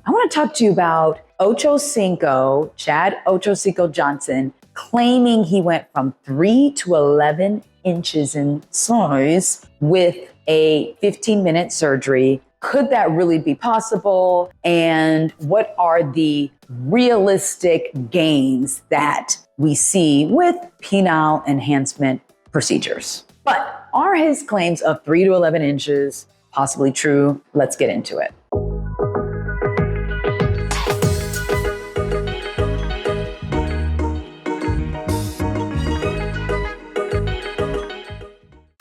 I want to talk to you about Chad Ochocinco Johnson, claiming he went from 3 to 11 inches in size with a 15-minute surgery. Could that really be possible? And what are the realistic gains that we see with penile enhancement procedures? But are his claims of 3 to 11 inches possibly true? Let's get into it.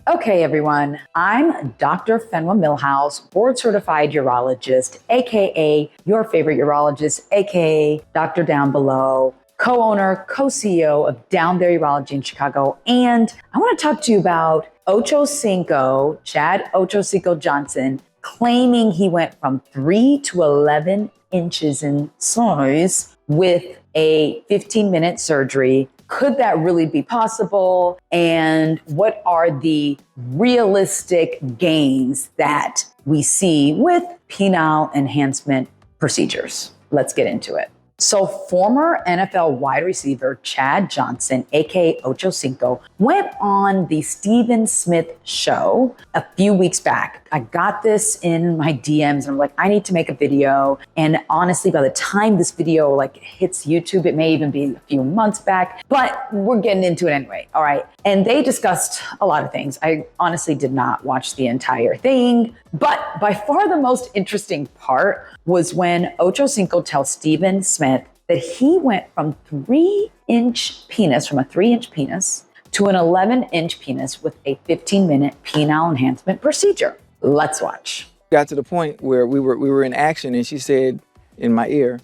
Okay, everyone, I'm Dr. Fenwa Milhouse, board-certified urologist, AKA your favorite urologist, AKA Dr. Down Below, co-owner, co-CEO of Down There Urology in Chicago. And I want to talk to you about Chad Ochocinco Johnson, claiming he went from 3 to 11 inches in size with a 15-minute surgery. Could that really be possible? And what are the realistic gains that we see with penile enhancement procedures? Let's get into it. So former NFL wide receiver Chad Johnson, aka Ochocinco, went on the Stephen Smith show a few weeks back. I got this in my DMs and I'm like, I need to make a video. And honestly, by the time this video hits YouTube, it may even be a few months back, but we're getting into it anyway. All right. And they discussed a lot of things. I honestly did not watch the entire thing, but by far the most interesting part was when Ochocinco tells Stephen Smith that he went from a 3-inch penis to an 11-inch penis with a 15-minute penile enhancement procedure. Let's watch. Got to the point where we were in action and she said in my ear,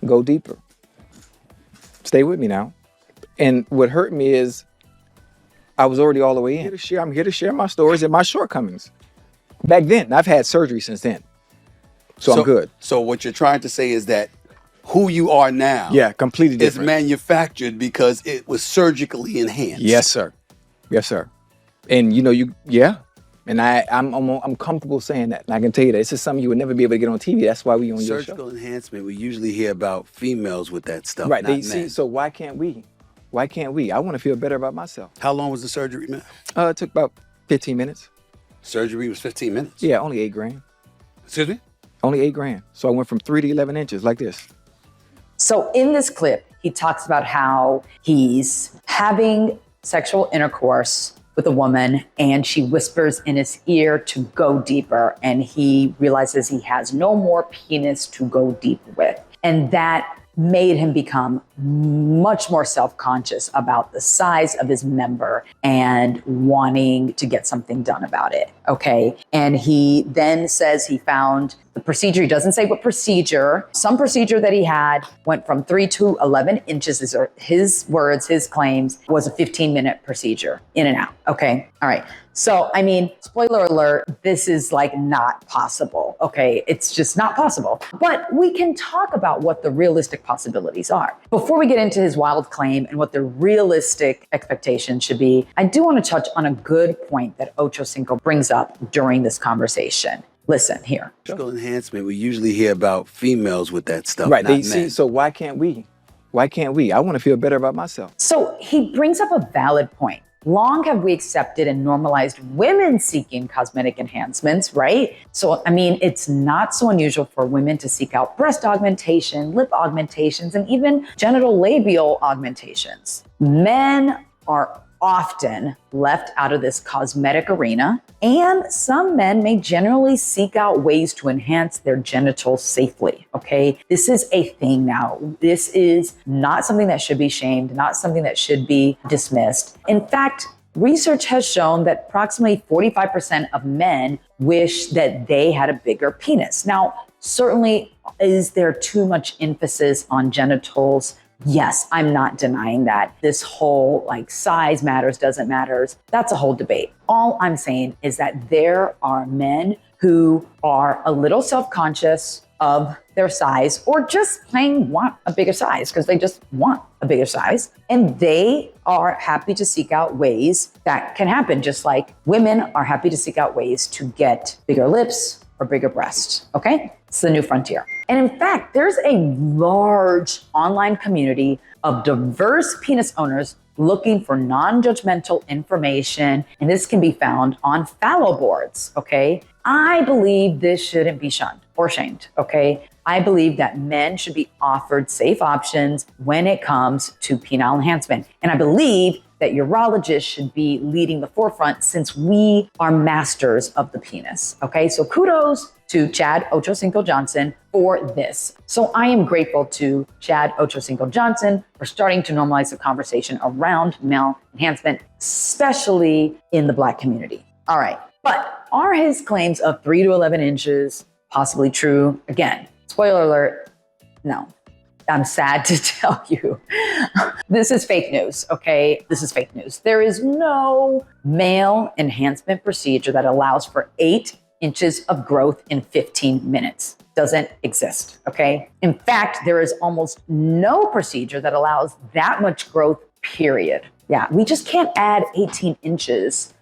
go deeper. Stay with me now. And what hurt me is I was already all the way in. I'm here to share my stories and my shortcomings. Back then, I've had surgery since then. So I'm good. So what you're trying to say is that who you are now, yeah, completely different, is manufactured because it was surgically enhanced. Yes, sir. Yes, sir. And and I'm comfortable saying that. And I can tell you that this is something you would never be able to get on TV. That's why we on your show. Surgical enhancement, we usually hear about females with that stuff, right? Not men. So why can't we? Why can't we? I want to feel better about myself. How long was the surgery, man? It took about 15 minutes. Surgery was 15 minutes? Yeah, only $8,000. Excuse me? Only $8,000. So I went from 3 to 11 inches like this. So in this clip, he talks about how he's having sexual intercourse with a woman and she whispers in his ear to go deeper. And he realizes he has no more penis to go deep with. And that made him become much more self-conscious about the size of his member and wanting to get something done about it, okay? And he then says he found the procedure. He doesn't say what procedure. Some procedure that he had went from 3 to 11 inches, these are his words, his claims, was a 15-minute procedure, in and out, okay? All right. So, I mean, spoiler alert, this is not possible, okay? It's just not possible. But we can talk about what the realistic possibilities are. Before we get into his wild claim and what the realistic expectation should be, I do want to touch on a good point that Ochocinco brings up during this conversation. Listen here. Surgical enhancement, we usually hear about females with that stuff, right? Not men. So why can't we? Why can't we? I want to feel better about myself. So he brings up a valid point. Long have we accepted and normalized women seeking cosmetic enhancements, right? So, I mean, it's not so unusual for women to seek out breast augmentation, lip augmentations, and even genital labial augmentations. Men are often left out of this cosmetic arena, and some men may generally seek out ways to enhance their genitals safely, okay? This is a thing now. This is not something that should be shamed, not something that should be dismissed. In fact, research has shown that approximately 45% of men wish that they had a bigger penis. Now, certainly, is there too much emphasis on genitals? Yes, I'm not denying that. This whole size matters, doesn't matter. That's a whole debate. All I'm saying is that there are men who are a little self-conscious of their size or just plain want a bigger size because they just want a bigger size. And they are happy to seek out ways that can happen, just like women are happy to seek out ways to get bigger lips or bigger breasts, okay? It's the new frontier. And in fact, there's a large online community of diverse penis owners looking for non-judgmental information, and this can be found on fallow boards, okay? I believe this shouldn't be shunned or shamed, okay? I believe that men should be offered safe options when it comes to penile enhancement. And I believe that urologists should be leading the forefront since we are masters of the penis, okay? So kudos to Chad Ochocinco-Johnson for this. So I am grateful to Chad Ochocinco-Johnson for starting to normalize the conversation around male enhancement, especially in the Black community. All right, but are his claims of 3 to 11 inches possibly true? Again, spoiler alert, no. I'm sad to tell you, this is fake news, okay? This is fake news. There is no male enhancement procedure that allows for 8 inches of growth in 15 minutes. Doesn't exist, okay? In fact, there is almost no procedure that allows that much growth, period. Yeah, we just can't add 18 inches,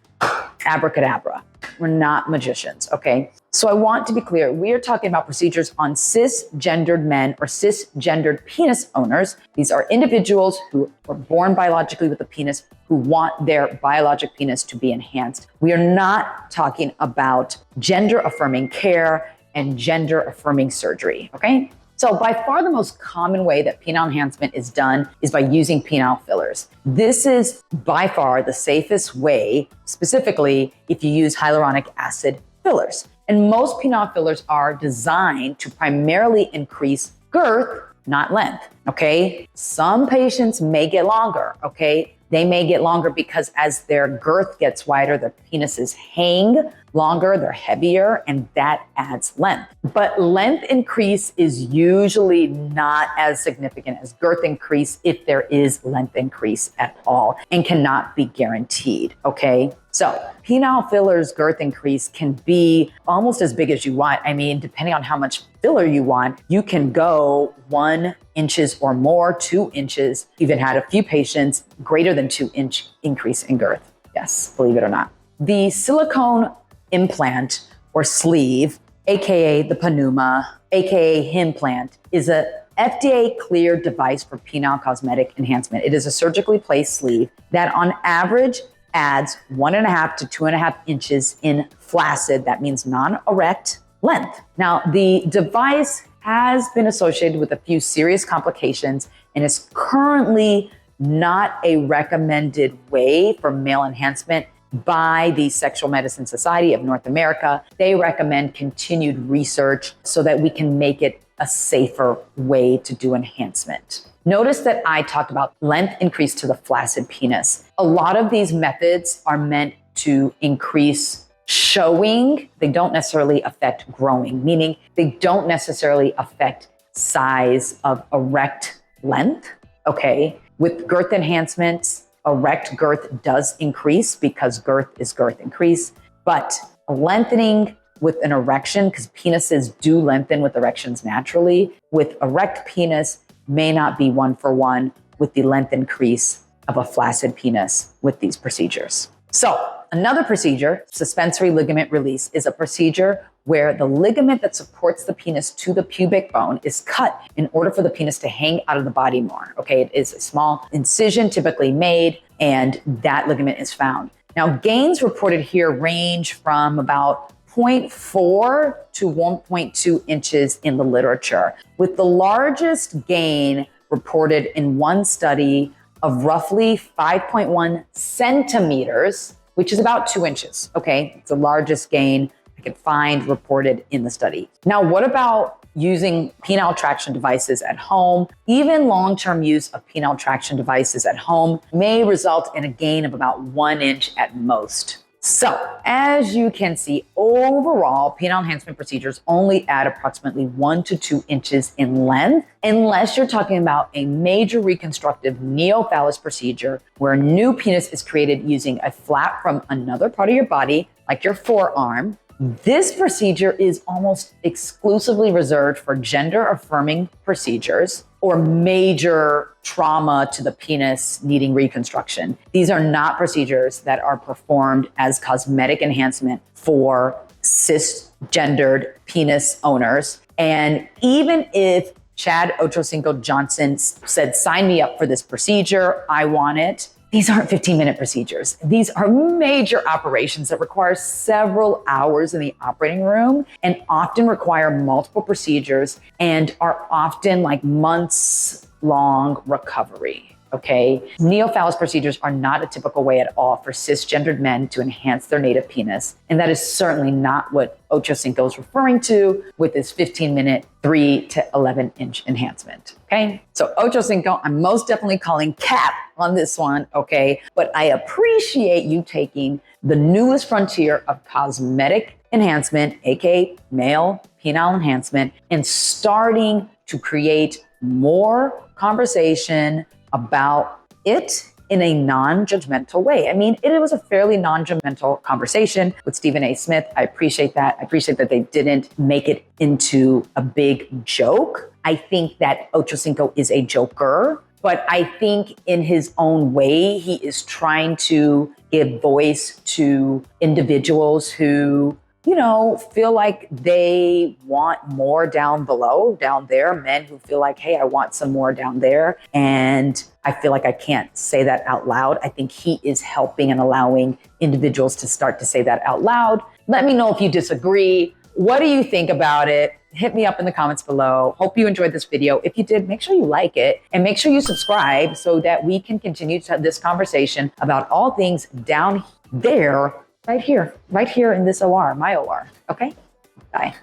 abracadabra. We're not magicians, okay? So I want to be clear, we are talking about procedures on cisgendered men or cisgendered penis owners. These are individuals who were born biologically with a penis who want their biologic penis to be enhanced. We are not talking about gender-affirming care and gender-affirming surgery, okay? So by far the most common way that penile enhancement is done is by using penile fillers. This is by far the safest way, specifically if you use hyaluronic acid fillers. And most penile fillers are designed to primarily increase girth, not length, okay? Some patients may get longer, okay? They may get longer because as their girth gets wider, their penises hang longer, they're heavier, and that adds length. But length increase is usually not as significant as girth increase if there is length increase at all and cannot be guaranteed, okay? So penile fillers girth increase can be almost as big as you want. I mean, depending on how much filler you want, you can go 1 inches or more, 2 inches. Even had a few patients greater than 2-inch increase in girth. Yes, believe it or not. The silicone implant or sleeve, AKA the pneuma, AKA Himplant, is a FDA cleared device for penile cosmetic enhancement. It is a surgically placed sleeve that on average adds 1.5 to 2.5 inches in flaccid, that means non-erect length. Now, the device has been associated with a few serious complications and is currently not a recommended way for male enhancement by the Sexual Medicine Society of North America. They recommend continued research so that we can make it a safer way to do enhancement. Notice that I talked about length increase to the flaccid penis. A lot of these methods are meant to increase showing. They don't necessarily affect growing, meaning they don't necessarily affect size of erect length, okay? With girth enhancements, erect girth does increase because girth is girth increase, but lengthening with an erection, because penises do lengthen with erections naturally, with erect penis may not be 1-for-1 with the length increase of a flaccid penis with these procedures. So another procedure, suspensory ligament release, is a procedure where the ligament that supports the penis to the pubic bone is cut in order for the penis to hang out of the body more, okay? It is a small incision typically made, and that ligament is found. Now, gains reported here range from about 0.4 to 1.2 inches in the literature, with the largest gain reported in one study of roughly 5.1 centimeters, which is about 2 inches, okay? It's the largest gain I could find reported in the study. Now, what about using penile traction devices at home? Even long-term use of penile traction devices at home may result in a gain of about 1 inch at most. So, as you can see, overall, penile enhancement procedures only add approximately 1 to 2 inches in length, unless you're talking about a major reconstructive neophallus procedure where a new penis is created using a flap from another part of your body, like your forearm. This procedure is almost exclusively reserved for gender-affirming procedures or major trauma to the penis needing reconstruction. These are not procedures that are performed as cosmetic enhancement for cisgendered penis owners. And even if Chad Ochocinco Johnson said, sign me up for this procedure, I want it, these aren't 15-minute procedures. These are major operations that require several hours in the operating room and often require multiple procedures and are often like months-long recovery. Okay, neophallus procedures are not a typical way at all for cisgendered men to enhance their native penis. And that is certainly not what Ochocinco is referring to with this 15-minute 3 to 11-inch enhancement. Okay, so Ochocinco, I'm most definitely calling cap on this one. Okay, but I appreciate you taking the newest frontier of cosmetic enhancement, aka male penile enhancement, and starting to create more conversation about it in a non-judgmental way. I mean, it was a fairly non-judgmental conversation with Stephen A. Smith. I appreciate that. I appreciate that they didn't make it into a big joke. I think that Ochocinco is a joker, but I think in his own way, he is trying to give voice to individuals who, you know, feel like they want more down below, down there, men who feel like, hey, I want some more down there. And I feel like I can't say that out loud. I think he is helping and allowing individuals to start to say that out loud. Let me know if you disagree. What do you think about it? Hit me up in the comments below. Hope you enjoyed this video. If you did, make sure you like it and make sure you subscribe so that we can continue to have this conversation about all things down there, right here in this OR, my OR. Okay? Bye.